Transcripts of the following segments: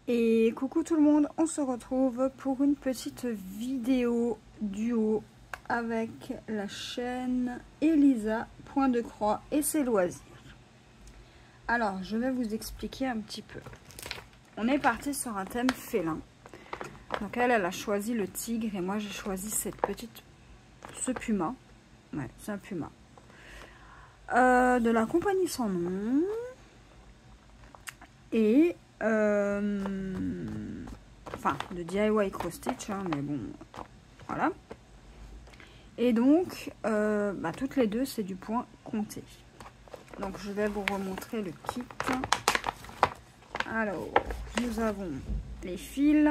Et coucou tout le monde, on se retrouve pour une petite vidéo duo avec la chaîne Elisa, point de croix et ses loisirs. Alors, je vais vous expliquer un petit peu. On est parti sur un thème félin. Donc elle a choisi le tigre et moi j'ai choisi ce puma. Ouais, c'est un puma. De la compagnie sans nom. Et enfin de DIY Cross Stitch, hein, mais bon, voilà. Et donc toutes les deux c'est du point compté. Donc je vais vous remontrer le kit. Alors nous avons les fils,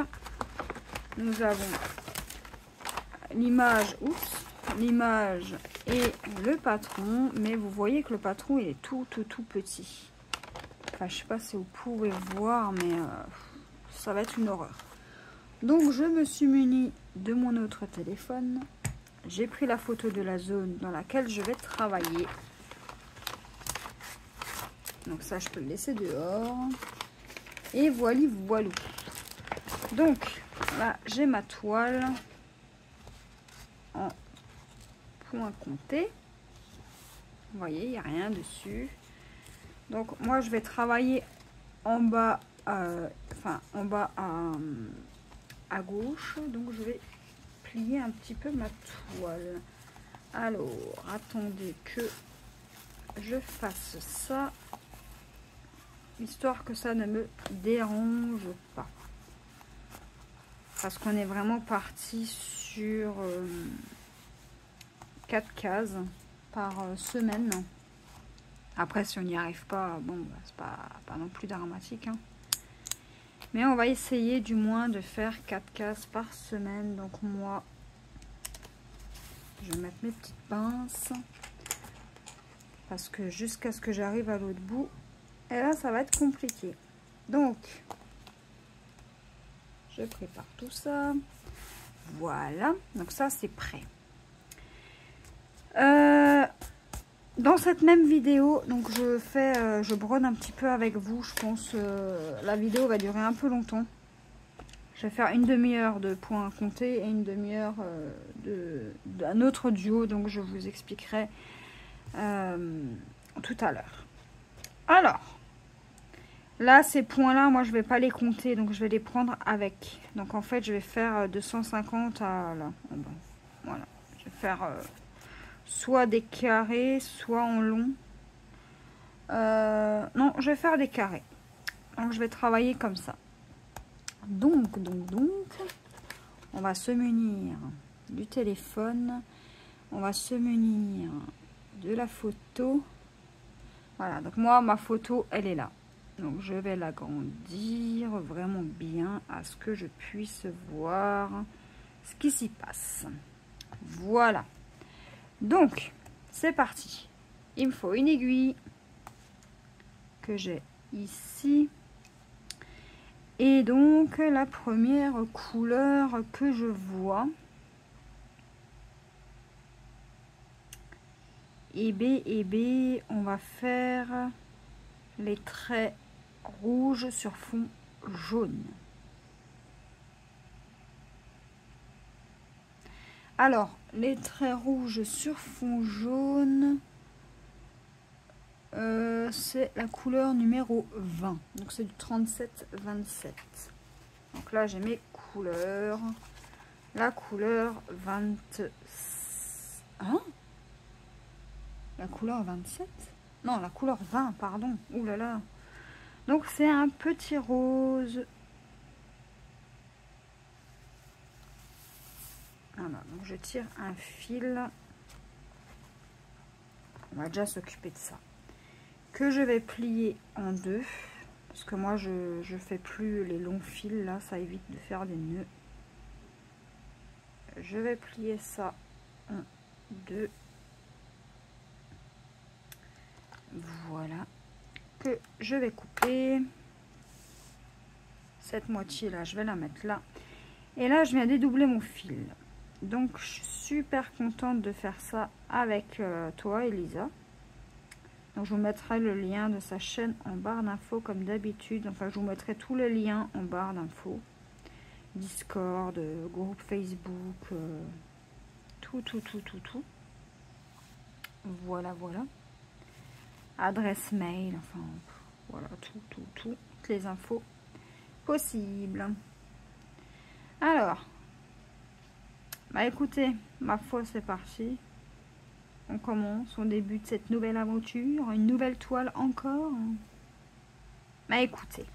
nous avons l'image et le patron, mais vous voyez que le patron il est tout petit. Enfin, je sais pas si vous pouvez voir, mais ça va être une horreur. Donc je me suis munie de mon autre téléphone. J'ai pris la photo de la zone dans laquelle je vais travailler. Donc ça, je peux le laisser dehors. Et voilà. Donc là, j'ai ma toile en point compté. Vous voyez, il n'y a rien dessus. Donc moi, je vais travailler en bas, à gauche. Donc je vais plier un petit peu ma toile. Alors, attendez que je fasse ça, histoire que ça ne me dérange pas. Parce qu'on est vraiment parti sur 4 cases par semaine. Après, si on n'y arrive pas, bon, c'est pas non plus dramatique, hein. Mais on va essayer du moins de faire 4 cases par semaine. Donc moi, je vais mettre mes petites pinces. Parce que jusqu'à ce que j'arrive à l'autre bout, et là, ça va être compliqué. Donc, je prépare tout ça. Voilà. Donc ça, c'est prêt. Dans cette même vidéo, donc je brode un petit peu avec vous. Je pense la vidéo va durer un peu longtemps. Je vais faire une demi-heure de points comptés et une demi-heure d'un autre duo. Donc je vous expliquerai tout à l'heure. Alors, là ces points-là, moi je vais pas les compter, donc je vais les prendre avec. Donc en fait, je vais faire de 150 à là. Voilà, je vais faire soit des carrés, soit en long. Non, je vais faire des carrés. Donc je vais travailler comme ça. Donc, on va se munir du téléphone. On va se munir de la photo. Voilà, donc moi, ma photo, elle est là. Donc je vais l'agrandir vraiment bien à ce que je puisse voir ce qui s'y passe. Voilà. Donc, c'est parti. Il me faut une aiguille que j'ai ici. Et donc, la première couleur que je vois. Et B, on va faire les traits rouges sur fond jaune. Alors, les traits rouges sur fond jaune, c'est la couleur numéro 20. Donc, c'est du 37-27. Donc là, j'ai mes couleurs. La couleur 20... Hein? La couleur 27? Non, la couleur 20, pardon. Ouh là là. Donc, c'est un petit rose. Voilà, donc je tire un fil. On va déjà s'occuper de ça. Que je vais plier en deux. Parce que moi, je fais plus les longs fils, là. Ça évite de faire des nœuds. Je vais plier ça en deux. Voilà. Que je vais couper. Cette moitié-là, je vais la mettre là. Et là, je viens dédoubler mon fil. Donc, je suis super contente de faire ça avec toi, Elisa. Donc je vous mettrai le lien de sa chaîne en barre d'infos comme d'habitude. Enfin, je vous mettrai tous les liens en barre d'infos. Discord, groupe Facebook, tout. Voilà, voilà. Adresse mail, enfin, voilà, toutes les infos possibles. Alors, bah écoutez, ma foi, c'est parti. On commence, on débute cette nouvelle aventure, une nouvelle toile encore. Bah écoutez,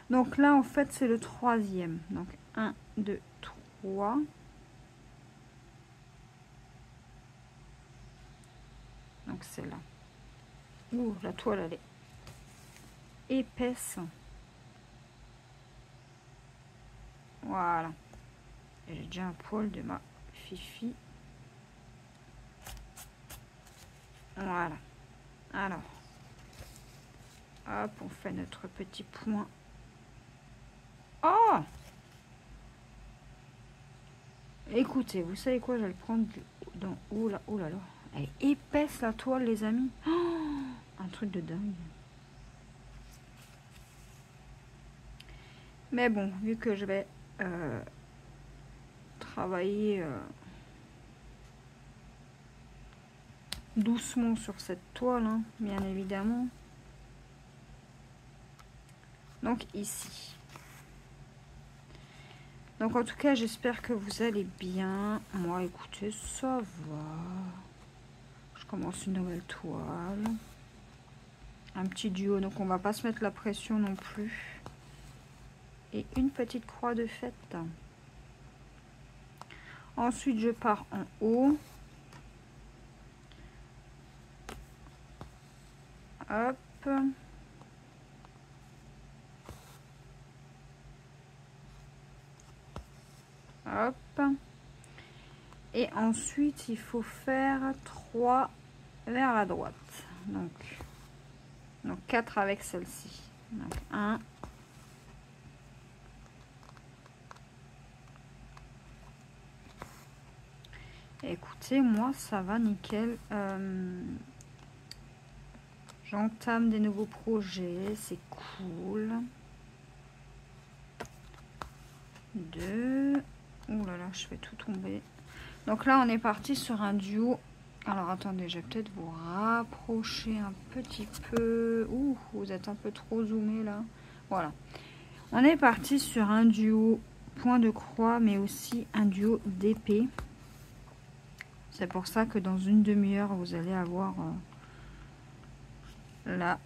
donc là, en fait, c'est le troisième. Donc, 1, 2, 3. Donc, c'est là. Ouh, la toile, elle est épaisse. Voilà. J'ai déjà un poil de ma fifi. Voilà. Alors, hop, on fait notre petit point. Oh! Écoutez, vous savez quoi? Je vais le prendre dans... Oh là, oh là là. Elle est épaisse, la toile, les amis. Oh, un truc de dingue. Mais bon, vu que je vais travailler doucement sur cette toile, hein, bien évidemment. Donc ici. Donc en tout cas, j'espère que vous allez bien. Moi, écoutez, ça va. Je commence une nouvelle toile. Un petit duo, donc on va pas se mettre la pression non plus. Et une petite croix de fête. Ensuite, je pars en haut. Hop. Hop. Et ensuite, il faut faire 3 vers la droite. Donc 4 avec celle-ci. Donc 1. Écoutez, moi, ça va nickel. J'entame des nouveaux projets. C'est cool. 2. Ouh là là, je fais tout tomber. Donc là, on est parti sur un duo. Alors, attendez, je vais peut-être vous rapprocher un petit peu. Ouh, vous êtes un peu trop zoomé là. Voilà. On est parti sur un duo point de croix, mais aussi un duo d'épée. C'est pour ça que dans une demi-heure, vous allez avoir la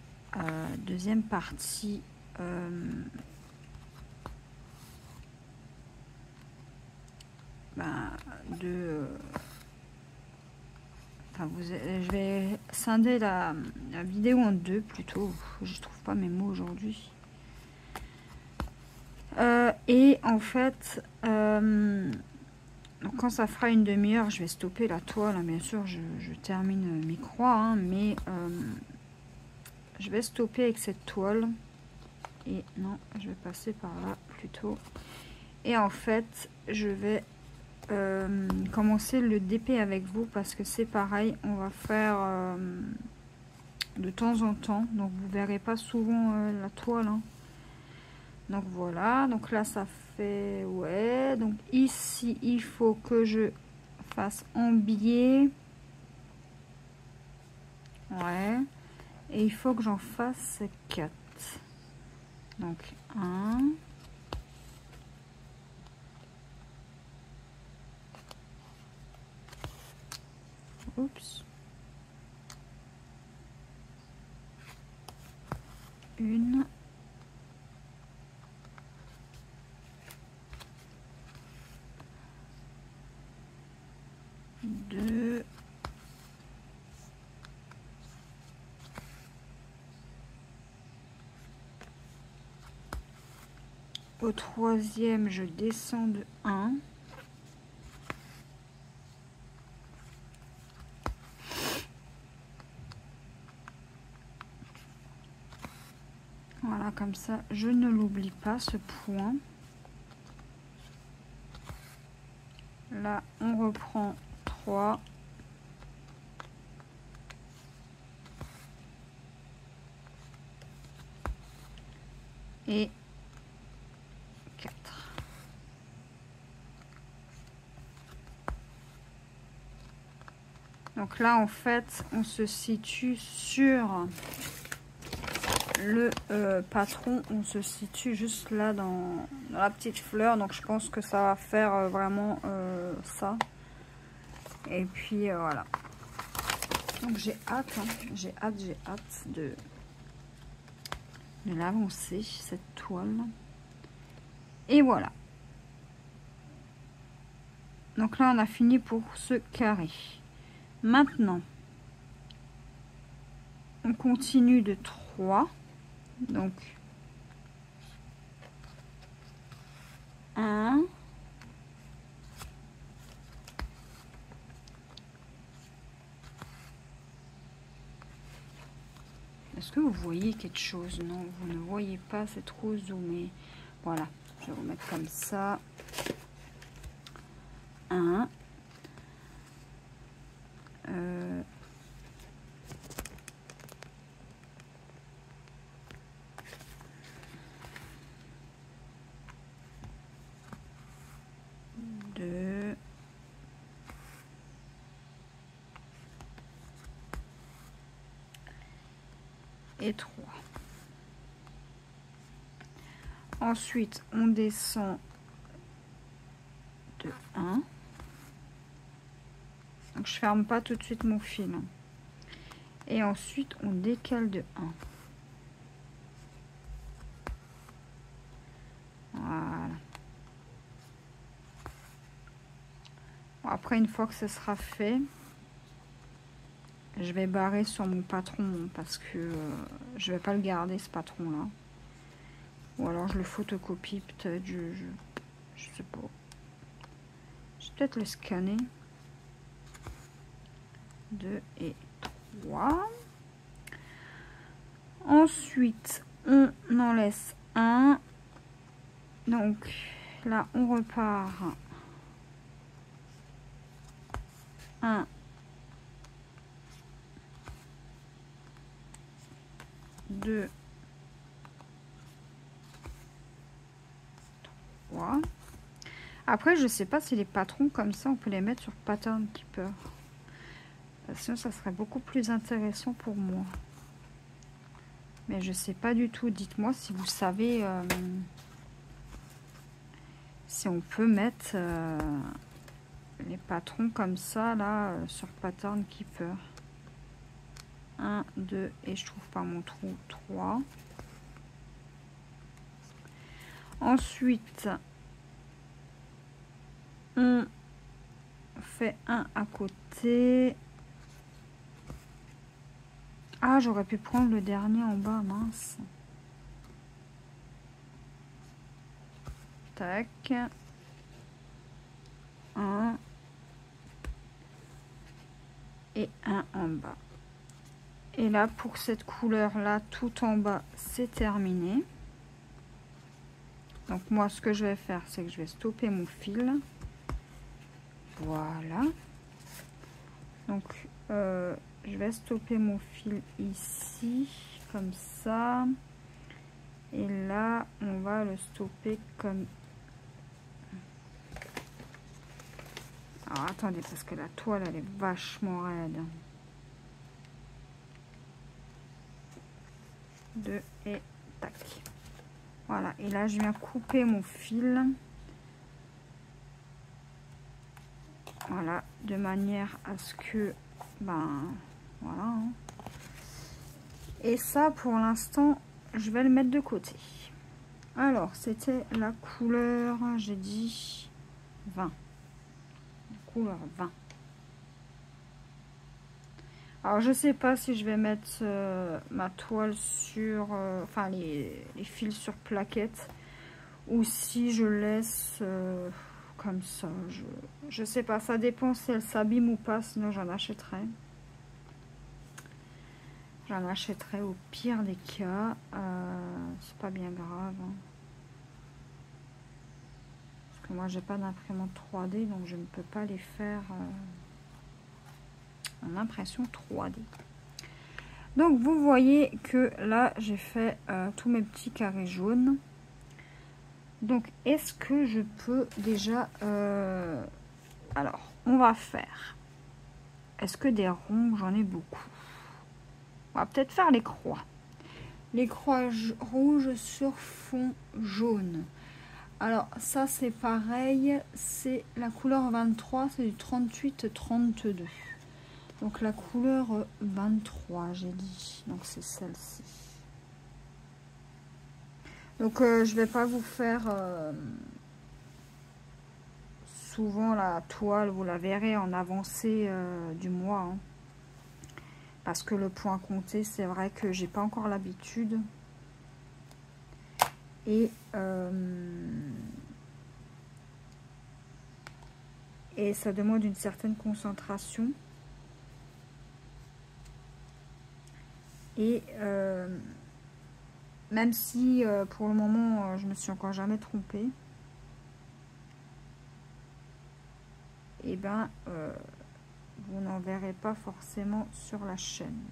deuxième partie je vais scinder la vidéo en deux plutôt. Je trouve pas mes mots aujourd'hui. Et en fait, donc quand ça fera une demi-heure, je vais stopper la toile. Hein, bien sûr, je termine mes croix, hein, mais je vais stopper avec cette toile. Et non, je vais passer par là plutôt. Et en fait, je vais commencer le DP avec vous parce que c'est pareil. On va faire de temps en temps. Donc vous verrez pas souvent la toile. Hein. Donc voilà. Donc là, ça fait... Ouais. Donc ici, il faut que je fasse en biais. Ouais. Et il faut que j'en fasse 4. Donc 1. Oups. 1. 2. Au troisième, je descends de 1. Voilà, comme ça, je ne l'oublie pas, ce point. Là, on reprend 3. et 4. Donc là, en fait, on se situe sur le patron. On se situe juste là dans la petite fleur. Donc je pense que ça va faire vraiment ça. Et puis voilà. Donc j'ai hâte, hein. J'ai hâte de l'avancer, cette toile. Et voilà. Donc là, on a fini pour ce carré. Maintenant, on continue de 3. Donc, 1. Est-ce que vous voyez quelque chose? Non, vous ne voyez pas, c'est trop zoomé. Voilà, je vais vous mettre comme ça. 1. 2. Et 3. Ensuite, on descend de 1. Donc, je ferme pas tout de suite mon fil. Et ensuite, on décale de 1. Voilà. Bon, après, une fois que ce sera fait, je vais barrer sur mon patron parce que je vais pas le garder, ce patron-là. Ou alors je le photocopie, peut-être, je sais pas. Je vais peut-être le scanner. 2 et 3. Ensuite, on en laisse un. Donc, là, on repart. 1, 2, 3. Après, je sais pas si les patrons comme ça, on peut les mettre sur Pattern Keeper. Parce que ça serait beaucoup plus intéressant pour moi. Mais je sais pas du tout. Dites-moi si vous savez si on peut mettre les patrons comme ça là sur Pattern Keeper. 1, 2 et je trouve pas mon trou. 3. Ensuite, on fait un à côté. Ah, j'aurais pu prendre le dernier en bas, mince. Tac. 1 et 1 en bas. Et là, pour cette couleur-là, tout en bas, c'est terminé. Donc moi, ce que je vais faire, c'est que je vais stopper mon fil. Voilà. Donc, je vais stopper mon fil ici, comme ça. Et là, on va le stopper comme... Alors, attendez, parce que la toile, elle est vachement raide. 2 et tac. Voilà, et là, je viens couper mon fil. Voilà, de manière à ce que... Ben, voilà. Hein. Et ça, pour l'instant, je vais le mettre de côté. Alors, c'était la couleur, j'ai dit 20. Couleur 20. Alors, je sais pas si je vais mettre ma toile sur... enfin, les fils sur plaquette. Ou si je laisse comme ça. Je sais pas, ça dépend si elle s'abîme ou pas, sinon j'en achèterai. J'en achèterai au pire des cas. C'est pas bien grave. Hein. Parce que moi, j'ai pas d'imprimante 3D, donc je ne peux pas les faire en impression 3D. Donc vous voyez que là j'ai fait tous mes petits carrés jaunes. Donc est-ce que je peux déjà alors on va faire, est-ce que des ronds, j'en ai beaucoup. On va peut-être faire les croix. Les croix rouges sur fond jaune. Alors ça c'est pareil, c'est la couleur 23, c'est du 38-32. Donc la couleur 23 j'ai dit, donc c'est celle-ci. Donc je vais pas vous faire souvent la toile, vous la verrez en avancée du mois. Hein. Parce que le point compté, c'est vrai que j'ai pas encore l'habitude. Et ça demande une certaine concentration. Et même si pour le moment je me suis encore jamais trompée, et ben vous n'en verrez pas forcément sur la chaîne.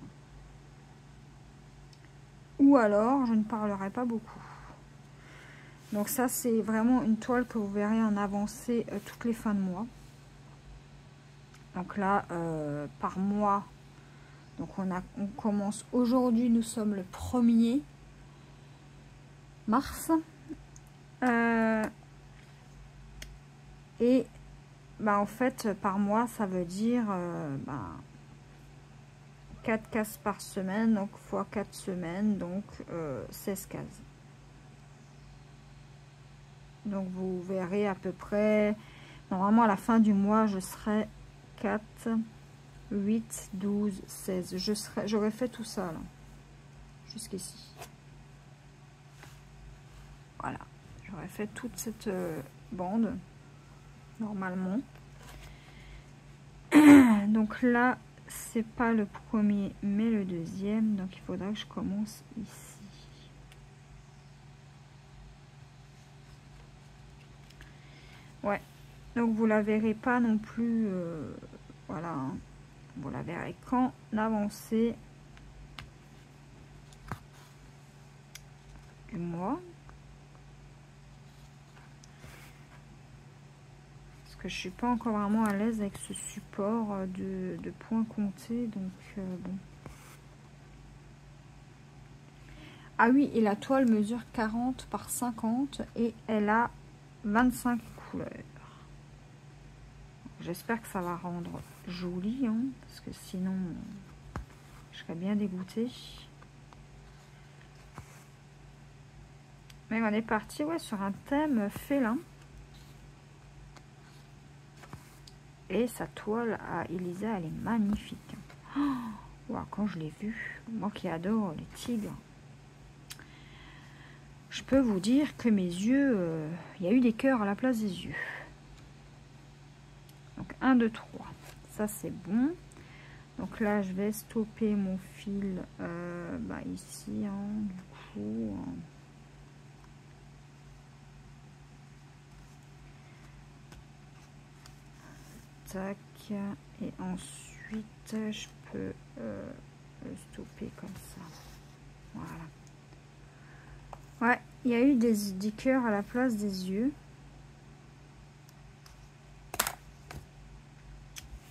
Ou alors je ne parlerai pas beaucoup. Donc ça c'est vraiment une toile que vous verrez en avancée toutes les fins de mois. Donc là par mois, donc on commence aujourd'hui, nous sommes le 1er mars. Et bah, en fait par mois ça veut dire 4 cases par semaine, donc fois 4 semaines, donc 16 cases. Donc vous verrez à peu près, normalement à la fin du mois je serai 4, 8, 12, 16. J'aurais fait tout ça là, jusqu'ici. Voilà, j'aurais fait toute cette bande, normalement. Donc là, c'est pas le premier, mais le deuxième. Donc il faudra que je commence ici. Ouais, donc vous la verrez pas non plus, voilà, hein. Vous la verrez qu'en avancée du mois. Parce que je suis pas encore vraiment à l'aise avec ce support de points comptés, donc bon. Ah oui, et la toile mesure 40 par 50 et elle a 25 couleurs. J'espère que ça va rendre joli, hein, parce que sinon je serais bien dégoûtée. Mais on est parti sur un thème félin. Et sa toile à Elisa, elle est magnifique. Oh, wow, quand je l'ai vue, moi qui adore les tigres, je peux vous dire que mes yeux, il y a eu des cœurs à la place des yeux. Donc 1, 2, 3. Ça c'est bon. Donc là je vais stopper mon fil ici, hein, du coup. Tac. Et ensuite je peux le stopper comme ça. Voilà. Ouais, il y a eu des cœurs à la place des yeux.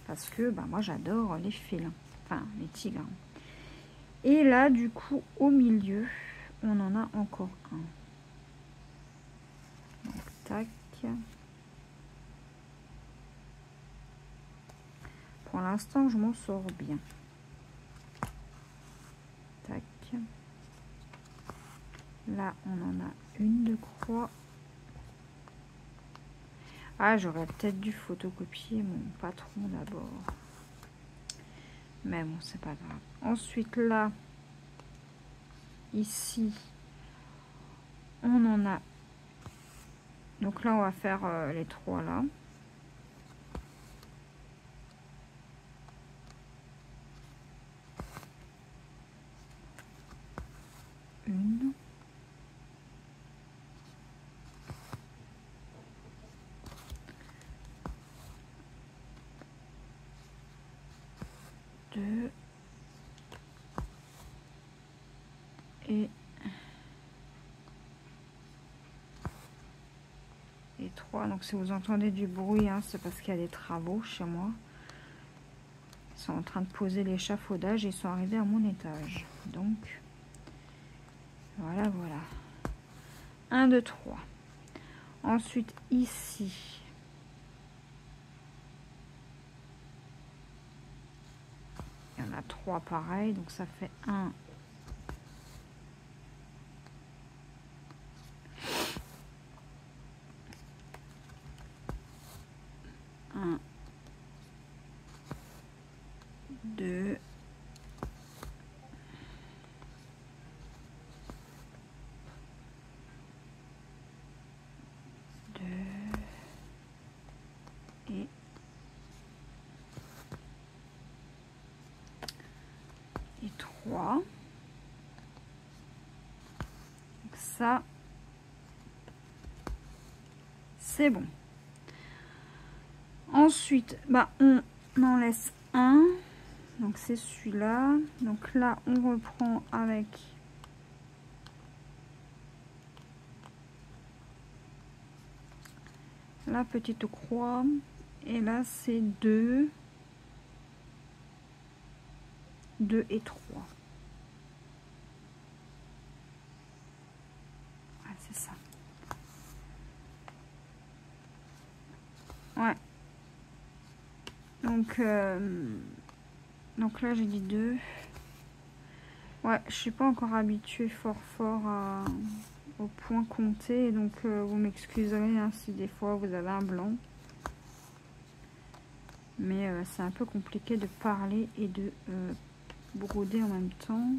Parce que moi j'adore les félins, enfin les tigres. Et là du coup au milieu, on en a encore un. Donc tac. Pour l'instant je m'en sors bien. Tac. Là on en a une de croix. Ah, j'aurais peut-être dû photocopier mon patron d'abord. Mais bon, c'est pas grave. Ensuite, là, ici, on en a. Donc là, on va faire les trois là. Une. Deux. et 3. Donc si vous entendez du bruit, hein, c'est parce qu'il y a des travaux chez moi. Ils sont en train de poser l'échafaudage et ils sont arrivés à mon étage. Donc voilà, voilà. 1, 2, 3. Ensuite ici, il y en a 3 pareil, donc ça fait 1, 2, 2 et 3. Donc ça, c'est bon. Ensuite, bah, on en laisse un. Donc c'est celui-là. Donc là, on reprend avec la petite croix. Et là, c'est 2, 2 et 3. Ouais, c'est ça. Ouais. Donc là, j'ai dit 2. Ouais, je suis pas encore habituée fort au point compté. Donc, vous m'excuserez hein, si des fois vous avez un blanc. Mais c'est un peu compliqué de parler et de broder en même temps.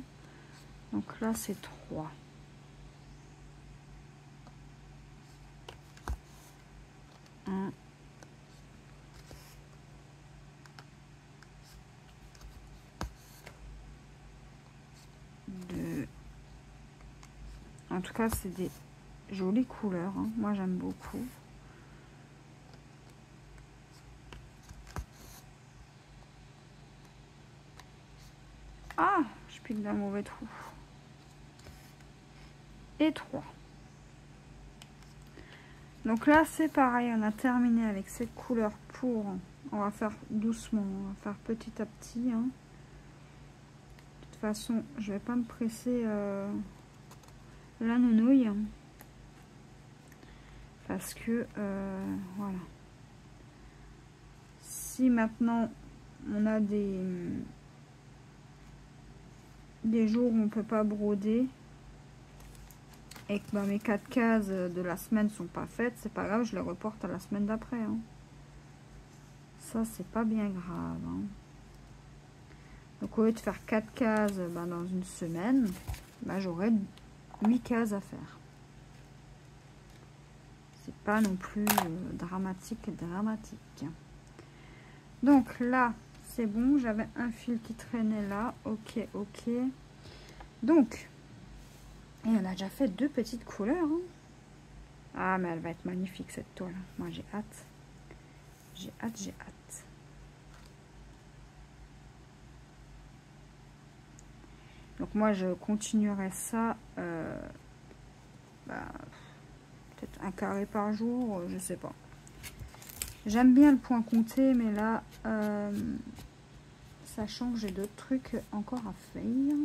Donc là, c'est 3. Un. 2. En tout cas, c'est des jolies couleurs. Hein. Moi, j'aime beaucoup. Ah, je pique d'un mauvais trou. Et 3. Donc là, c'est pareil. On a terminé avec cette couleur pour... On va faire doucement. On va faire petit à petit. Hein. De toute façon, je vais pas me presser la nounouille. Parce que, voilà. Si maintenant, on a des jours où on peut pas broder et que bah, mes 4 cases de la semaine sont pas faites, c'est pas grave, je les reporte à la semaine d'après. Hein. Ça, c'est pas bien grave. Hein. Donc, au lieu de faire 4 cases bah, dans une semaine, bah, j'aurai 8 cases à faire. C'est pas non plus dramatique. Donc là, c'est bon. J'avais un fil qui traînait là. Ok, ok. Donc, et on a déjà fait 2 petites couleurs. Hein. Ah, mais elle va être magnifique cette toile. Moi, j'ai hâte. J'ai hâte, j'ai hâte. Donc moi, je continuerai ça. Bah, peut-être un carré par jour, je sais pas. J'aime bien le point compté, mais là, sachant que j'ai d'autres trucs encore à faire.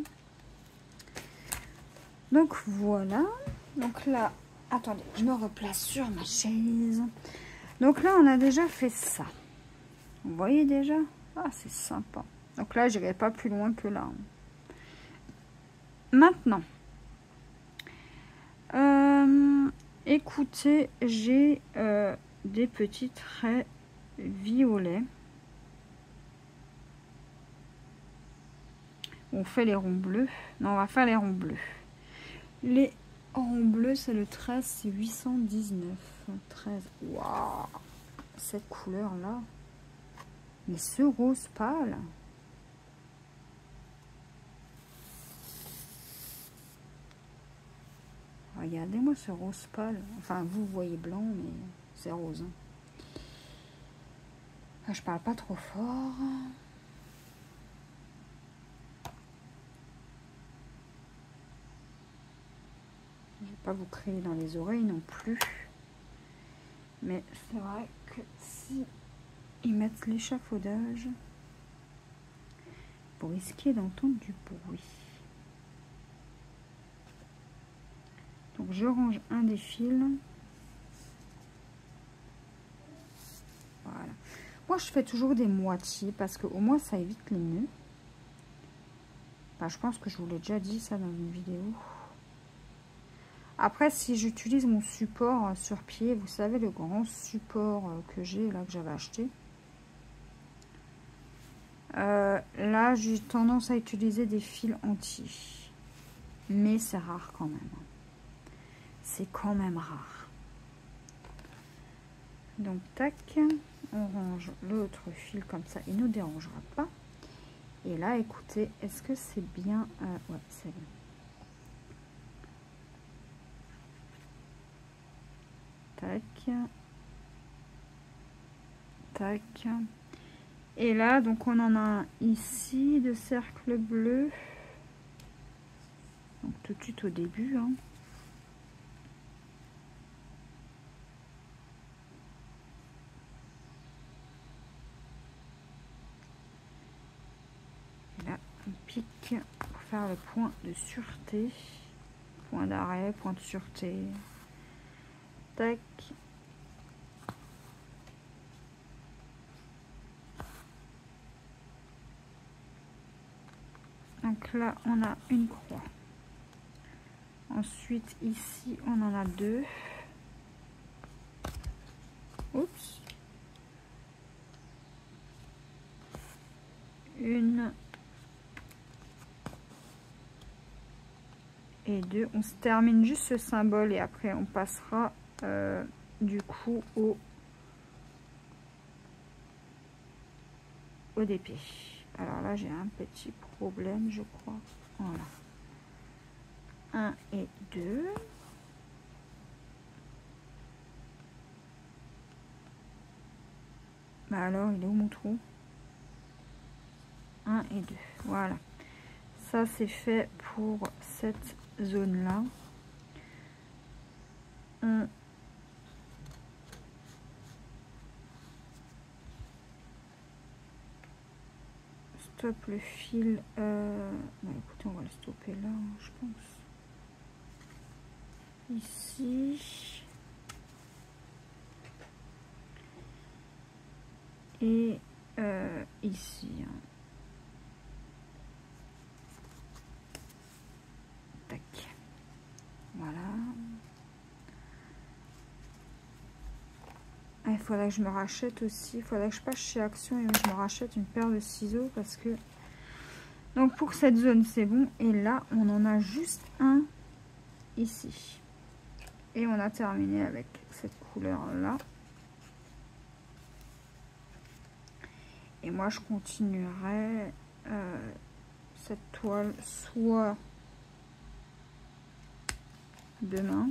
Donc voilà. Donc là, attendez, je me replace sur ma chaise. Donc là, on a déjà fait ça. Vous voyez déjà? Ah, c'est sympa. Donc là, j'irai pas plus loin que là. Maintenant, écoutez, j'ai des petits traits violets. On fait les ronds bleus. Non, on va faire les ronds bleus. Les ronds bleus, c'est le 13, c'est 819. 13. Waouh! Cette couleur-là. Mais ce rose pâle. Regardez-moi ce rose pâle. Enfin, vous voyez blanc, mais c'est rose. Hein. Je parle pas trop fort. Pas vous crier dans les oreilles non plus. Mais c'est vrai que si ils mettent l'échafaudage, vous risquez d'entendre du bruit. Donc je range un des fils. Voilà. Moi je fais toujours des moitiés parce que au moins ça évite les nœuds. Enfin, je pense que je vous l'ai déjà dit ça dans une vidéo. Après, si j'utilise mon support sur pied, vous savez, le grand support que j'ai là, que j'avais acheté. Là, j'ai tendance à utiliser des fils entiers. Mais c'est rare quand même. C'est quand même rare. Donc, tac, on range l'autre fil comme ça. Il ne nous dérangera pas. Et là, écoutez, est-ce que c'est bien... ouais, c'est bien. Tac. Tac. Et là, donc on en a un ici de cercle bleu. Donc tout de suite au début. Hein. Et là, on pique pour faire le point de sûreté. Point d'arrêt, point de sûreté. Tac. Donc là, on a une croix. Ensuite, ici, on en a deux. Oups. Une. Et deux. On se termine juste ce symbole et après, on passera du coup au DP. Alors là, j'ai un petit problème, je crois. Voilà. 1 et 2. Bah alors, il est où mon trou? 1 et 2. Voilà. Ça, c'est fait pour cette zone-là. On stoppe le fil. Bah, écoutez, on va le stopper là, je pense. Ici. Et ici. Tac. Voilà. Il faudrait que je me rachète aussi. Il faudrait que je passe chez Action et que je me rachète une paire de ciseaux parce que... Donc pour cette zone, c'est bon. Et là, on en a juste un ici. Et on a terminé avec cette couleur-là. Et moi, je continuerai cette toile soit demain.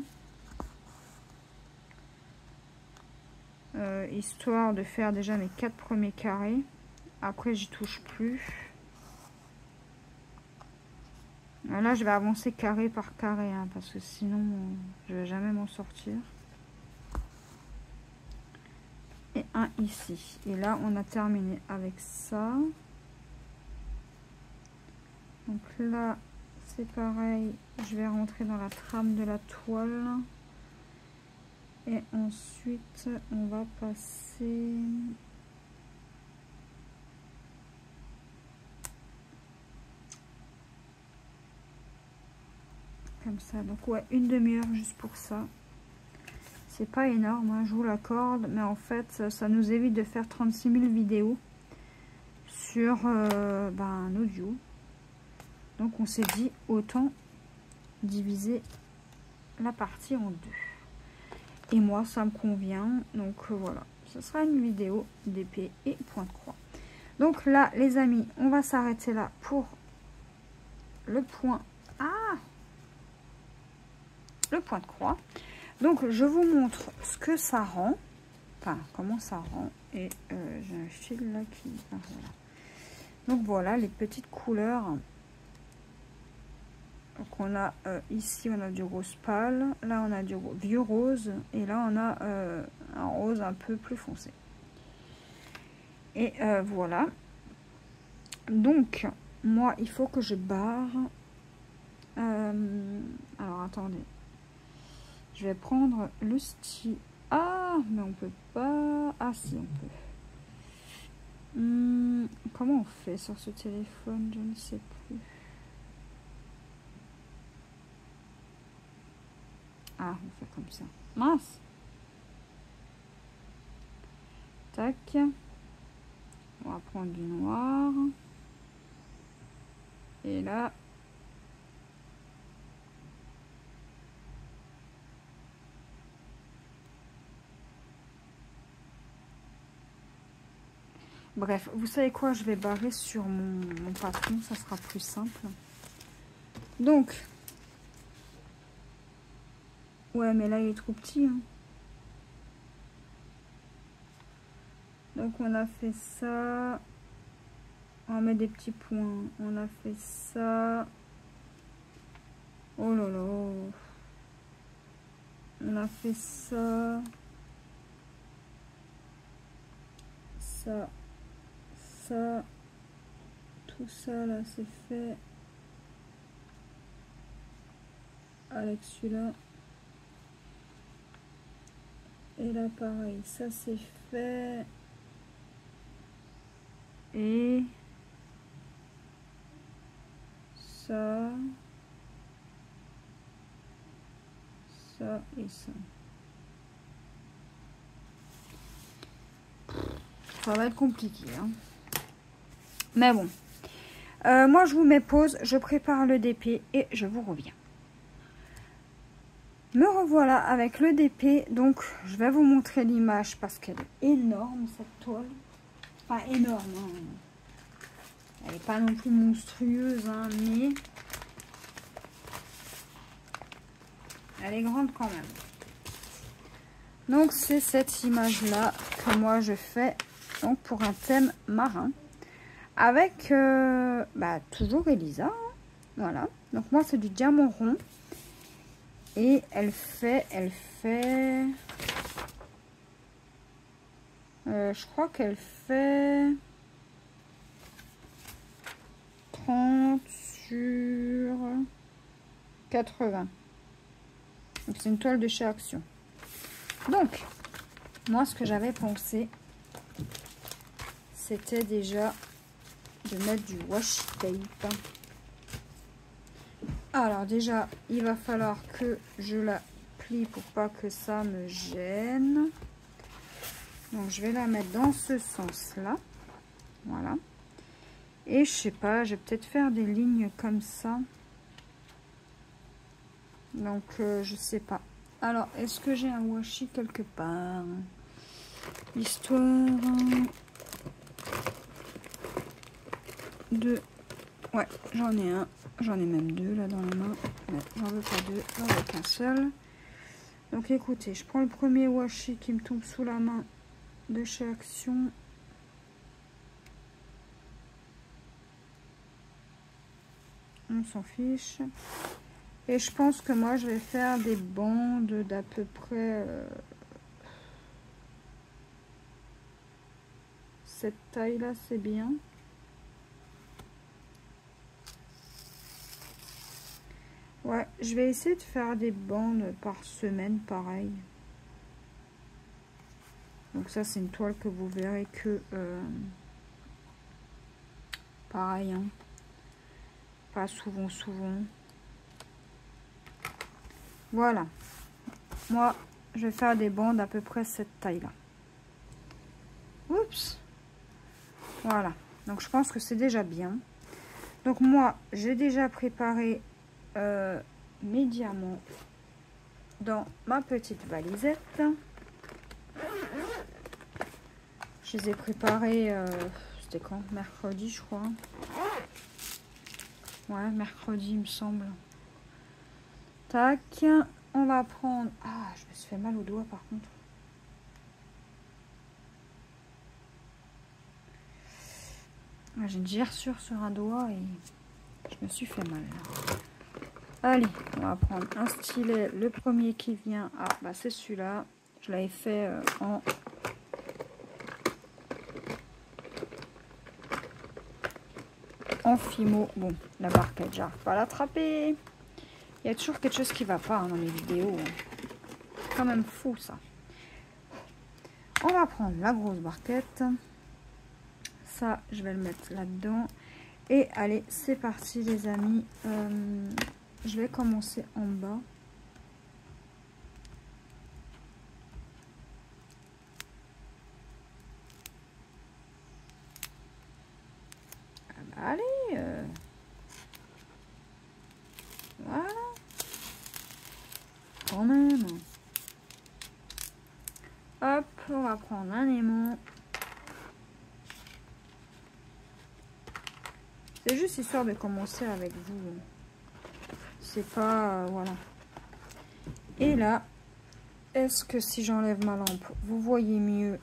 Histoire de faire déjà mes 4 premiers carrés. Après, j'y touche plus. Là, je vais avancer carré par carré, hein, parce que sinon, je vais jamais m'en sortir. Et un ici. Et là, on a terminé avec ça. Donc là, c'est pareil. Je vais rentrer dans la trame de la toile. Et ensuite, on va passer... Comme ça. Donc ouais, une demi-heure juste pour ça. C'est pas énorme, hein, je vous l'accorde. Mais en fait, ça nous évite de faire 36 000 vidéos sur un audio. Donc on s'est dit, autant diviser la partie en deux. Et moi, ça me convient. Donc voilà, ce sera une vidéo d'épée et point de croix. Donc là, les amis, on va s'arrêter là pour le point. Le point de croix. Donc je vous montre ce que ça rend. Enfin, comment ça rend. Et j'ai un fil là qui... voilà. Donc voilà, les petites couleurs Donc on a ici on a du rose pâle, là on a du vieux rose et là on a un rose un peu plus foncé. Et voilà. Donc moi il faut que je barre. Alors attendez. Je vais prendre le stylo. Ah mais on peut pas. Ah si on peut. Comment on fait sur ce téléphone? Je ne sais plus. Ah, on fait comme ça. Mince. Tac. On va prendre du noir. Et là. Bref, vous savez quoi? Je vais barrer sur mon patron. Ça sera plus simple. Donc. Ouais, mais là, il est trop petit. Hein. Donc, on a fait ça. On va mettre des petits points. On a fait ça. Oh là là. On a fait ça. Ça. Ça. Tout ça, là, c'est fait. Avec celui-là. Et là, pareil. Ça, c'est fait. Et... ça, ça et ça. Ça va être compliqué. Hein. Mais bon. Moi, je vous mets pause. Je prépare le DP et je vous reviens. Me revoilà avec le DP. Donc, je vais vous montrer l'image parce qu'elle est énorme, cette toile. Enfin, énorme. Hein. Elle n'est pas non plus monstrueuse, hein, mais... elle est grande quand même. Donc c'est cette image là que moi je fais donc pour un thème marin avec toujours Elisa. Hein, voilà. Donc moi c'est du diamant rond et elle fait je crois qu'elle fait 30 sur 80. Donc c'est une toile de chez Action. Donc, moi ce que j'avais pensé, c'était déjà de mettre du washi tape. Alors déjà, il va falloir que je la plie pour pas que ça me gêne. Donc je vais la mettre dans ce sens-là. Voilà. Et je sais pas, je vais peut-être faire des lignes comme ça. Donc, je sais pas. Alors, est-ce que j'ai un washi quelque part? Histoire de... ouais, j'en ai un. J'en ai même deux là dans la main. Mais j'en veux pas deux, j'en veux qu'un seul. Donc, écoutez, je prends le premier washi qui me tombe sous la main de chez Action. On s'en fiche. Et je pense que moi, je vais faire des bandes d'à peu près cette taille-là, c'est bien. Ouais, je vais essayer de faire des bandes par semaine, pareil. Donc ça, c'est une toile que vous verrez que... pareil, hein. Pas souvent. Voilà. Moi, je vais faire des bandes à peu près cette taille-là. Oups. Voilà. Donc, je pense que c'est déjà bien. Donc, moi, j'ai déjà préparé mes diamants dans ma petite valisette. Je les ai préparés, c'était quand? Mercredi, je crois. Ouais, mercredi, il me semble. Tac. On va prendre... ah, je me suis fait mal au doigt, par contre. J'ai une gerçure sur un doigt et je me suis fait mal. Allez, on va prendre un stylet. Le premier qui vient, ah bah c'est celui-là. Je l'avais fait en fimo. Bon, la barquette, j'arrive pas à l'attraper. Il y a toujours quelque chose qui va pas dans les vidéos. C'est quand même fou ça. On va prendre la grosse barquette. Ça, je vais le mettre là-dedans. Et allez, c'est parti les amis. Je vais commencer en bas. Ah bah allez. Voilà. Quand même. Hop, on va prendre un aimant. C'est juste histoire de commencer avec vous. C'est pas... voilà. Et là, est-ce que si j'enlève ma lampe, vous voyez mieux?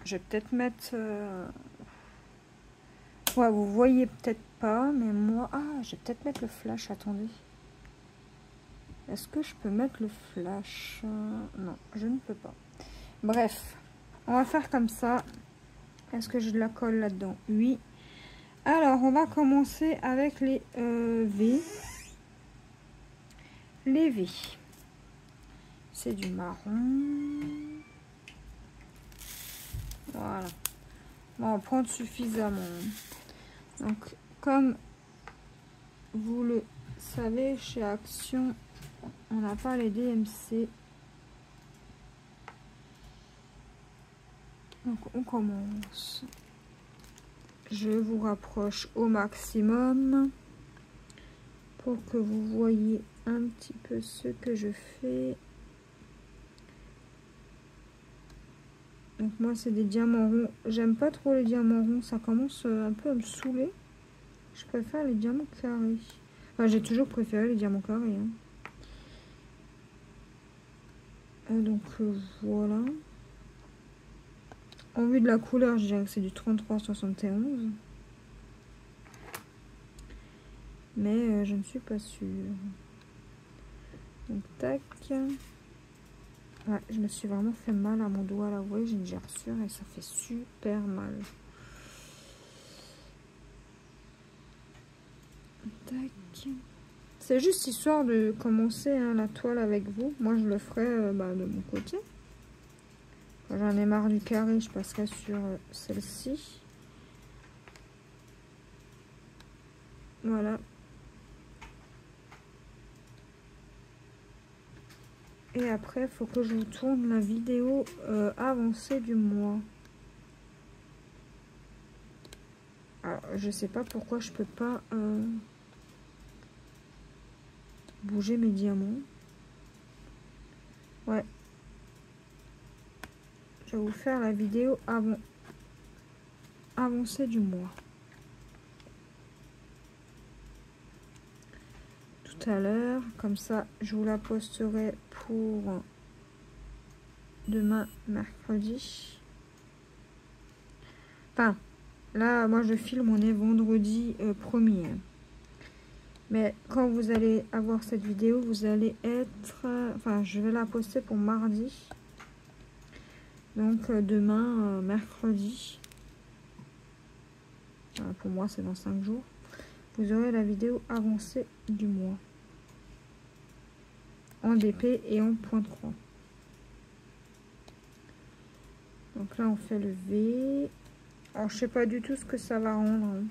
Je vais peut-être mettre... ouais, vous voyez peut-être pas, mais moi... ah, je vais peut-être mettre le flash, attendez. Est-ce que je peux mettre le flash? Non, je ne peux pas. Bref, on va faire comme ça. Est-ce que je la colle là-dedans? Oui. Alors, on va commencer avec les V. Les V. C'est du marron. Voilà. On va en prendre suffisamment. Donc, comme vous le savez, chez Action, on n'a pas les DMC. Donc, on commence. Je vous rapproche au maximum pour que vous voyez un petit peu ce que je fais. Donc moi c'est des diamants ronds. J'aime pas trop les diamants ronds, ça commence un peu à me saouler. Je préfère les diamants carrés. Enfin j'ai toujours préféré les diamants carrés. Hein. Donc voilà. En vue de la couleur, je dirais que c'est du 33-71. Mais je ne suis pas sûre. Donc tac. Ouais, je me suis vraiment fait mal à mon doigt là. Vous voyez, j'ai une gerçure et ça fait super mal. Tac. C'est juste histoire de commencer hein, la toile avec vous. Moi, je le ferai de mon côté. Quand j'en ai marre du carré, je passerai sur celle-ci. Voilà. Et après, il faut que je vous tourne la vidéo avancée du mois. Alors, je sais pas pourquoi je peux pas bouger mes diamants. Ouais. Je vais vous faire la vidéo avancée du mois. Tout à l'heure, comme ça, je vous la posterai pour demain, mercredi. Enfin, là, moi, je filme, on est vendredi 1er. Mais quand vous allez avoir cette vidéo, vous allez être... enfin, je vais la poster pour mardi. Donc, demain, mercredi. Pour moi, c'est dans 5 jours. Vous aurez la vidéo avancée du mois. En DP et en point de croix. Donc là, on fait le V. Alors, je sais pas du tout ce que ça va rendre. Hein.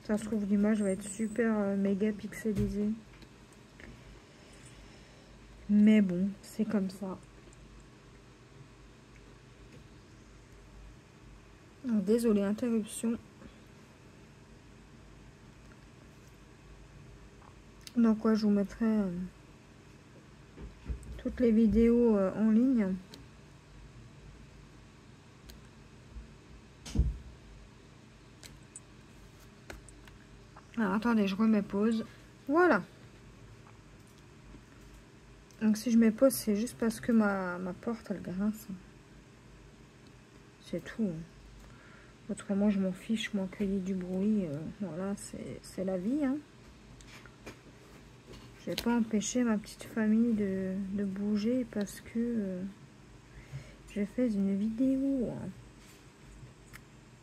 Ça se trouve, l'image va être super méga pixelisée. Mais bon, c'est comme ça. Désolée, interruption. Donc, ouais, je vous mettrai toutes les vidéos en ligne. Alors, attendez, je remets pause. Voilà. Donc, si je mets pause, c'est juste parce que ma porte, elle grince. C'est tout. Autrement, je m'en fiche, moi, qu'il y ait du bruit. Voilà, c'est la vie. Hein. Je vais pas empêcher ma petite famille de bouger parce que j'ai fait une vidéo. Hein.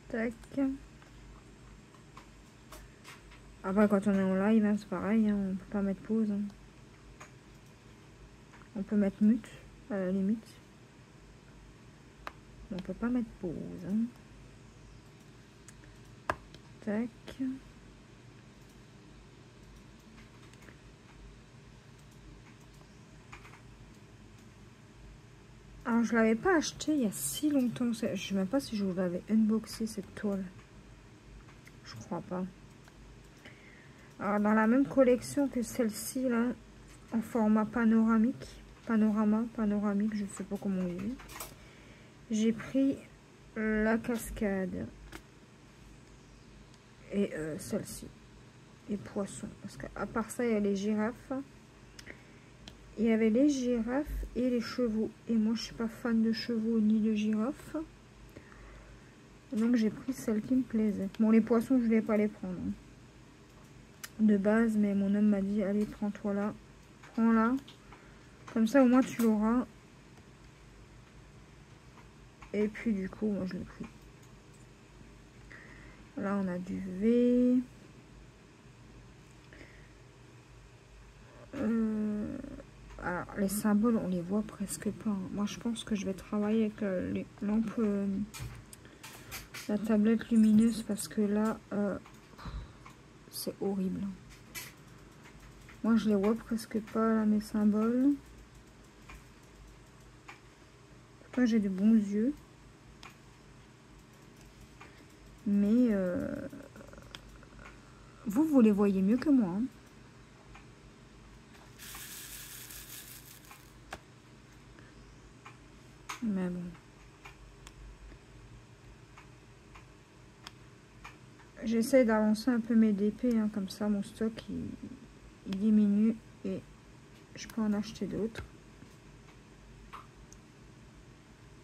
Tac. Après, quand on est en live, hein, c'est pareil. Hein, on peut pas mettre pause. Hein. On peut mettre mute, à la limite. On peut pas mettre pause. Hein. Tac. Alors, je l'avais pas acheté il y a si longtemps. Je sais même pas si je vous l'avais unboxé cette toile. Je crois pas. Alors, dans la même collection que celle-ci, là, en format panoramique. Panoramique, je sais pas comment on dit. J'ai pris la cascade. Et celle-ci. Les poissons. Parce qu'à part ça, il y a les girafes. Il y avait les girafes et les chevaux. Et moi, je suis pas fan de chevaux ni de girafes. Donc, j'ai pris celle qui me plaisait. Bon, les poissons, je ne vais pas les prendre. Hein. De base, mais mon homme m'a dit, allez, prends-toi là. Prends-la. Comme ça, au moins, tu l'auras. Et puis, du coup, moi, je l'ai pris. Là, on a du V. Alors, les symboles, on les voit presque pas. Hein. Moi, je pense que je vais travailler avec les lampes, la tablette lumineuse, parce que là, c'est horrible. Moi, je les vois presque pas, là, mes symboles. Pourtant, j'ai de bons yeux. Mais, vous les voyez mieux que moi. Hein. Mais bon. J'essaie d'avancer un peu mes DP, hein, comme ça mon stock il diminue et je peux en acheter d'autres.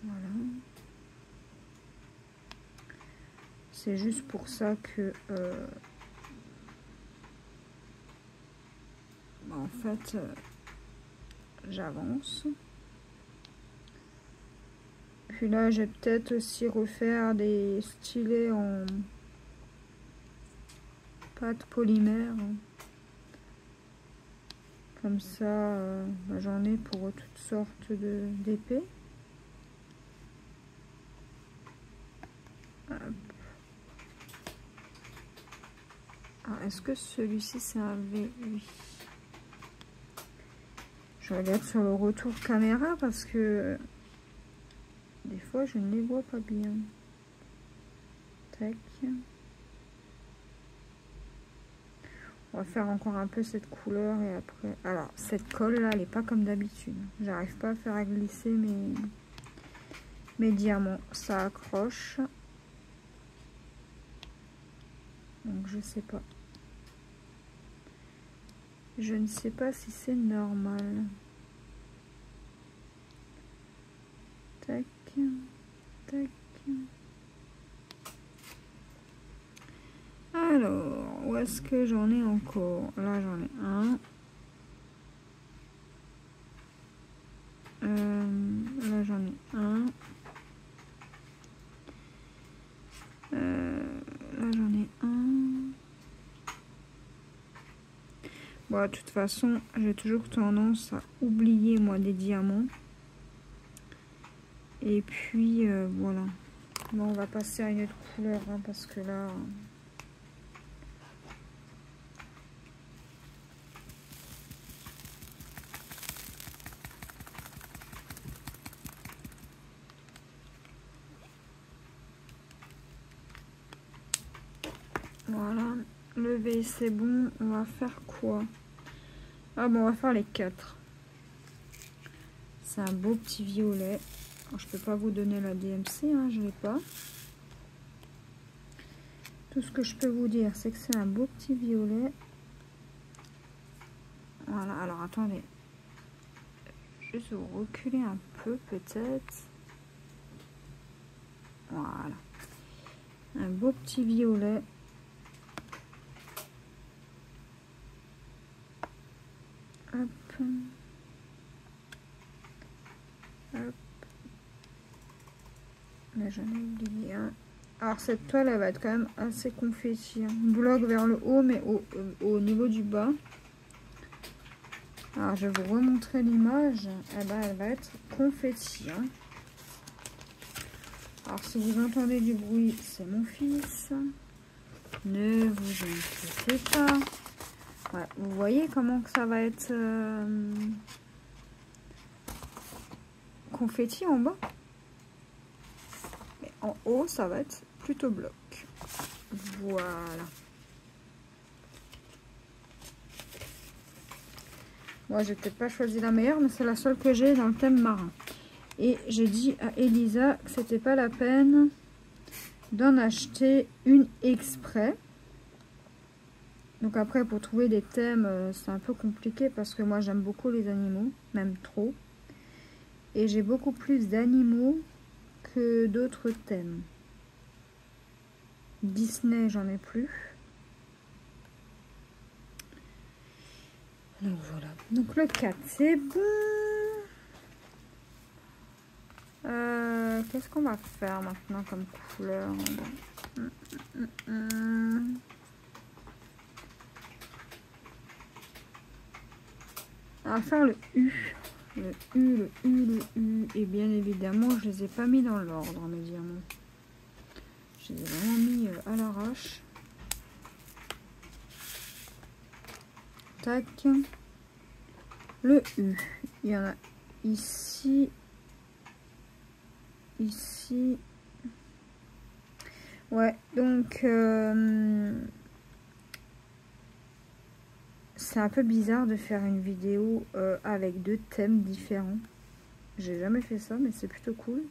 Voilà. C'est juste pour ça que en fait j'avance. Puis là, je vais peut-être aussi refaire des stylets en pâte polymère. Comme ça, j'en ai pour toutes sortes d'épées. Est-ce que celui-ci c'est un V? Oui. Je regarde sur le retour caméra parce que des fois je ne les vois pas bien. Tac. On va faire encore un peu cette couleur et après... Alors, cette colle là, elle n'est pas comme d'habitude. J'arrive pas à faire glisser mes diamants. Ça accroche. Donc, je sais pas. Je ne sais pas si c'est normal. Tac. Tac. Alors, où est-ce que j'en ai encore? Là, j'en ai un. Là, j'en ai un. Là, j'en ai un. Bon, de toute façon, j'ai toujours tendance à oublier, moi, des diamants. Et puis, voilà. Bon, on va passer à une autre couleur, hein, parce que là... Voilà, le V c'est bon, on va faire quoi? Ah bon, on va faire les 4. C'est un beau petit violet. Alors, je peux pas vous donner la DMC, hein, je l'ai pas. Tout ce que je peux vous dire, c'est que c'est un beau petit violet. Voilà, alors attendez. Juste vous reculer un peu peut-être. Voilà. Un beau petit violet. Hop. Hop. Mais j'en ai oublié un. Alors cette toile, elle va être quand même assez confetti. Hein. Bloc vers le haut, mais au niveau du bas. Alors je vais vous remontrer l'image. Eh ben, elle va être confetti. Hein. Alors si vous entendez du bruit, c'est mon fils. Ne vous inquiétez pas. Voilà, vous voyez comment que ça va être confetti en bas. Mais en haut, ça va être plutôt bloc. Voilà. Moi, j'ai peut-être pas choisi la meilleure, mais c'est la seule que j'ai dans le thème marin. Et j'ai dit à Elisa que c'était pas la peine d'en acheter une exprès. Donc après, pour trouver des thèmes, c'est un peu compliqué parce que moi, j'aime beaucoup les animaux, même trop. Et j'ai beaucoup plus d'animaux que d'autres thèmes. Disney, j'en ai plus. Donc voilà. Donc le 4, c'est bon. Qu'est-ce qu'on va faire maintenant comme couleur? On va faire le U. Le U, le U, le U. Et bien évidemment, je les ai pas mis dans l'ordre, mes diamants. Je les ai vraiment mis à l'arrache. Tac. Le U. Il y en a ici. Ici. Ouais, donc c'est un peu bizarre de faire une vidéo avec deux thèmes différents. J'ai jamais fait ça, mais c'est plutôt cool.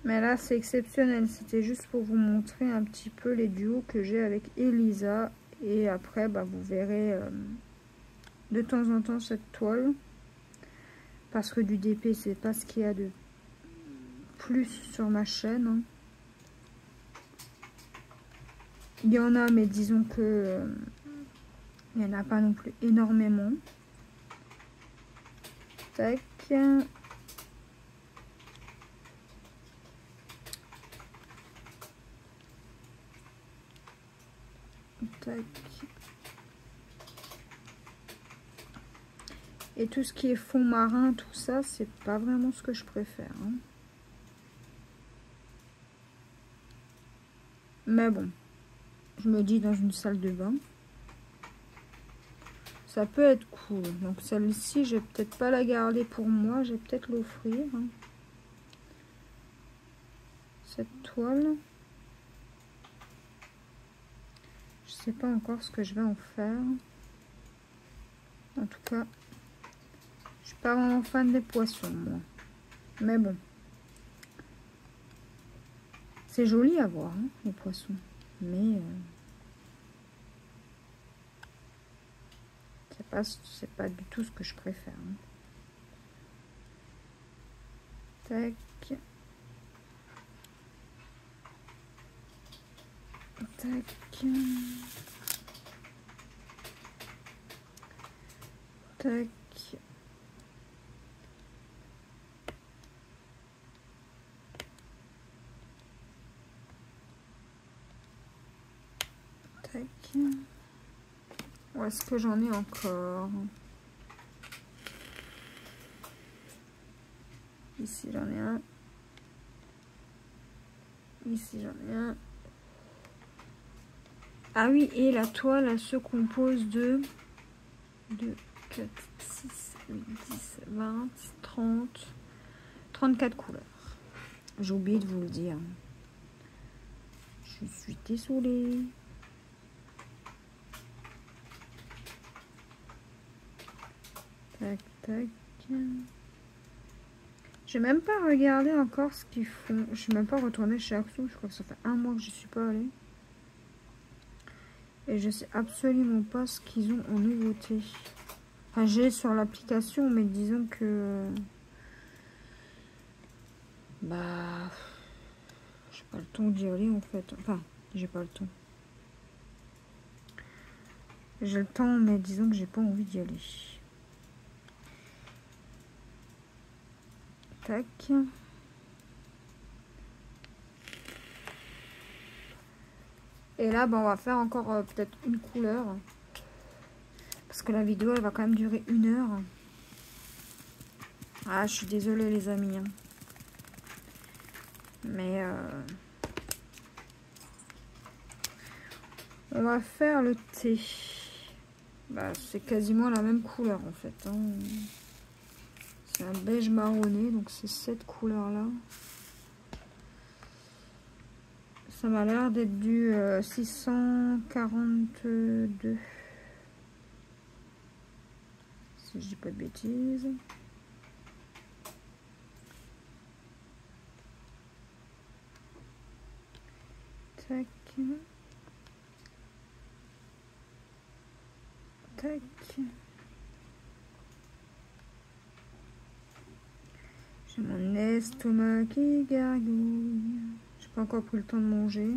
Mais là, c'est exceptionnel. C'était juste pour vous montrer un petit peu les duos que j'ai avec Elisa. Et après, bah, vous verrez de temps en temps cette toile. Parce que du DP, c'est pas ce qu'il y a de plus sur ma chaîne. Hein. Il y en a, mais disons que il n'y en a pas non plus énormément. Tac. Tac. Et tout ce qui est fond marin, tout ça, c'est pas vraiment ce que je préfère. Hein. Mais bon, je me dis dans une salle de bain, ça peut être cool. Donc celle-ci, je vais peut-être pas la garder pour moi, je vais peut-être l'offrir. Hein. Cette toile. Je sais pas encore ce que je vais en faire. En tout cas, je suis pas vraiment fan des poissons, moi. Mais bon. C'est joli à voir, hein, les poissons. Mais c'est pas du tout ce que je préfère. Hein. Tac. Tac. Tac. Tac. Où est-ce que j'en ai encore? Ici j'en ai un. Ici j'en ai un. Ah oui, et la toile, elle se compose de 2, 4, 6, 8, 10, 20, 30, 34 couleurs. J'ai oublié de vous le dire. Je suis désolée. Tac, tac. J'ai même pas regardé encore ce qu'ils font. Je suis même pas retournée chez Axo. Je crois que ça fait un mois que je suis pas allée. Et je sais absolument pas ce qu'ils ont en nouveauté. Enfin, j'ai sur l'application, mais disons que... Bah... Pas le temps d'y aller en fait. Enfin, j'ai pas le temps. J'ai le temps, mais disons que j'ai pas envie d'y aller. Tac. Et là, on va faire encore peut-être une couleur. Parce que la vidéo, elle va quand même durer 1 heure. Ah, je suis désolée les amis. Hein. Mais on va faire le thé. C'est quasiment la même couleur en fait. Hein. C'est un beige marronné, donc c'est cette couleur-là. Ça m'a l'air d'être du 642. Si je dis pas de bêtises. Tac. Tac. J'ai mon estomac qui gargouille. J'ai pas encore pris le temps de manger.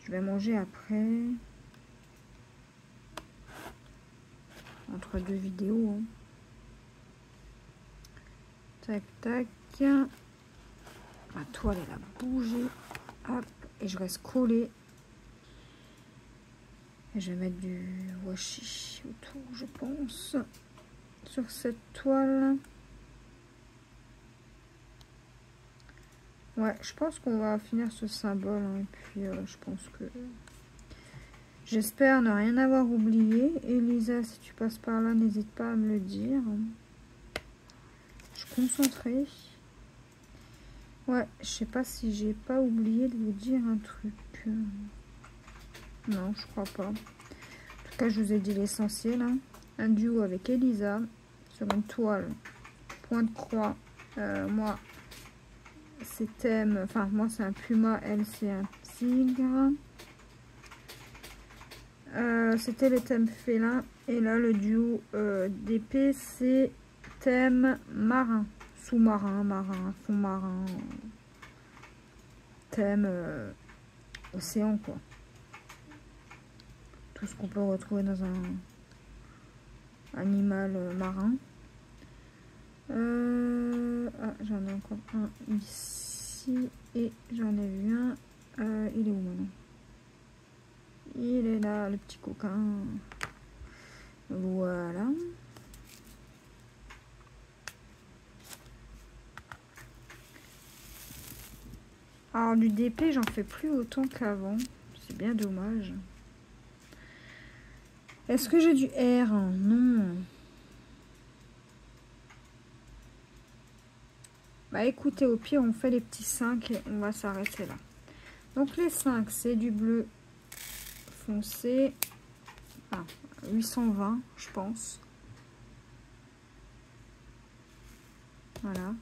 Je vais manger après. Entre 2 vidéos. Hein. Tac, tac. Ma toile, elle a bougé. Hop. Et je reste collée. Et je vais mettre du washi autour, je pense. Sur cette toile. Ouais, je pense qu'on va finir ce symbole. Hein, et puis, je pense que... J'espère ne rien avoir oublié. Elisa, si tu passes par là, n'hésite pas à me le dire. Je suis concentrée. Ouais, je sais pas si j'ai pas oublié de vous dire un truc. Non, je crois pas. En tout cas, je vous ai dit l'essentiel. Hein. Un duo avec Elisa sur une toile. Point de croix. Moi, c'est thème. Enfin, moi, c'est un puma. Elle, c'est un tigre. C'était le thème félin. Et là, le duo d'épée, c'est thème marin. Sous-marin, marin, fond marin. Thème océan, quoi. Tout ce qu'on peut retrouver dans un animal marin. Ah, j'en ai encore un ici. Et j'en ai vu un. Il est où maintenant? Il est là, le petit coquin. Voilà. Alors du DP, j'en fais plus autant qu'avant. C'est bien dommage. Est-ce que j'ai du R? Non. Bah écoutez, au pire, on fait les petits 5 et on va s'arrêter là. Donc les 5, c'est du bleu foncé. Ah, 820, je pense. Voilà.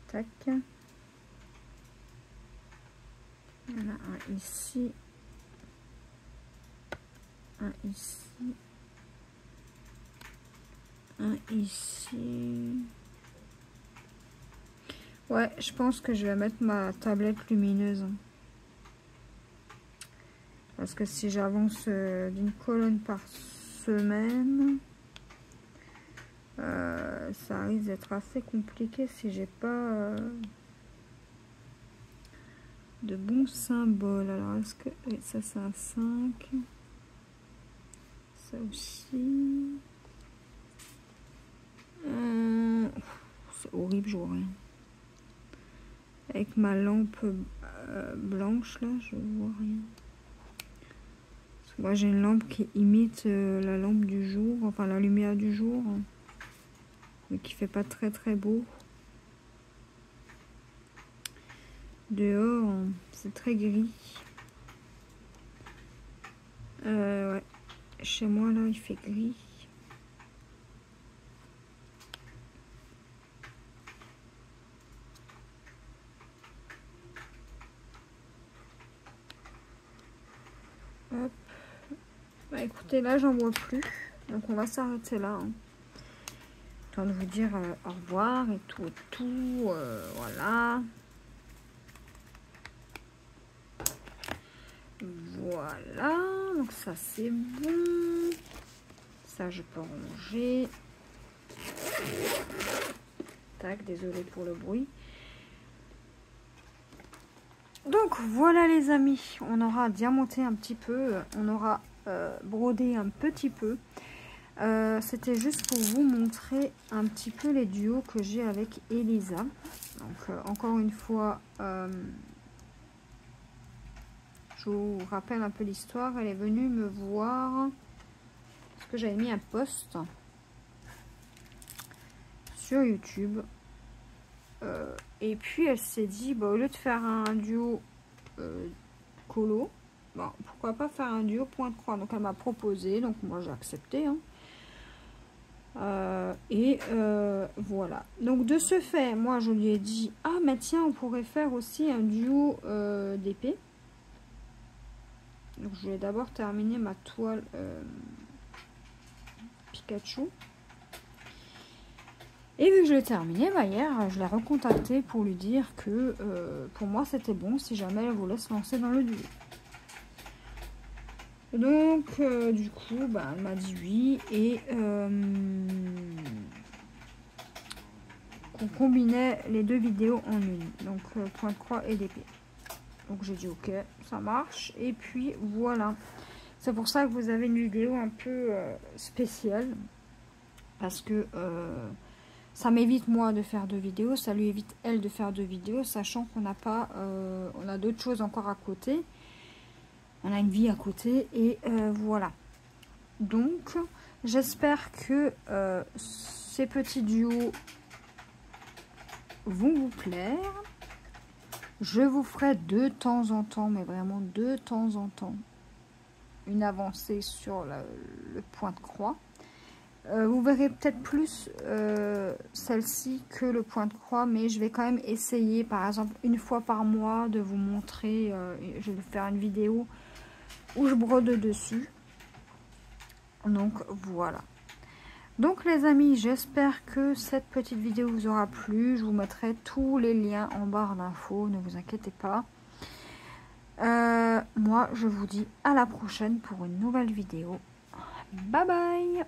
Tac. Il y en a un ici. Un ici. Un ici. Ouais, je pense que je vais mettre ma tablette lumineuse. Parce que si j'avance d'une colonne par semaine, ça risque d'être assez compliqué si j'ai pas de bons symboles. Alors, est-ce que... Oui, ça c'est un 5. Ça aussi. C'est horrible, je vois rien. Avec ma lampe blanche, là, je vois rien. Parce que moi, j'ai une lampe qui imite la lampe du jour, enfin la lumière du jour, mais qui fait pas très très beau. Dehors, c'est très gris. Ouais. Chez moi, là, il fait gris. Hop. Bah écoutez, là j'en vois plus. Donc on va s'arrêter là. Hein. temps de vous dire au revoir et tout, voilà. Voilà, donc ça c'est bon. Ça je peux ranger. Tac, désolé pour le bruit. Donc voilà les amis, on aura diamanté un petit peu, on aura brodé un petit peu. C'était juste pour vous montrer un petit peu les duos que j'ai avec Elisa. Donc encore une fois, je vous rappelle un peu l'histoire. Elle est venue me voir parce que j'avais mis un post sur YouTube. Et puis elle s'est dit, bah, au lieu de faire un duo colo, bon, pourquoi pas faire un duo point de croix. Donc elle m'a proposé, donc moi j'ai accepté. Hein. Voilà. Donc de ce fait, moi je lui ai dit, ah mais tiens, on pourrait faire aussi un duo d'épée. Donc je vais d'abord terminer ma toile Pikachu. Et vu que je l'ai terminé, bah hier, je l'ai recontacté pour lui dire que pour moi c'était bon si jamais elle voulait se lancer dans le duo. Donc du coup, bah, elle m'a dit oui et qu'on combinait les deux vidéos en une. Donc point de croix et d'épée. Donc j'ai dit ok, ça marche. Et puis voilà. C'est pour ça que vous avez une vidéo un peu spéciale. Parce que ça m'évite moi de faire 2 vidéos. Ça lui évite elle de faire 2 vidéos. Sachant qu'on n'a pas... on a d'autres choses encore à côté. On a une vie à côté. Et voilà. Donc j'espère que ces petits duos vont vous plaire. Je vous ferai de temps en temps, mais vraiment de temps en temps, une avancée sur le point de croix. Vous verrez peut-être plus celle-ci que le point de croix, mais je vais quand même essayer, par exemple, une fois par mois, de vous montrer, je vais faire une vidéo où je brode dessus. Donc voilà. Donc les amis, j'espère que cette petite vidéo vous aura plu. Je vous mettrai tous les liens en barre d'infos, ne vous inquiétez pas. Moi, je vous dis à la prochaine pour une nouvelle vidéo. Bye bye!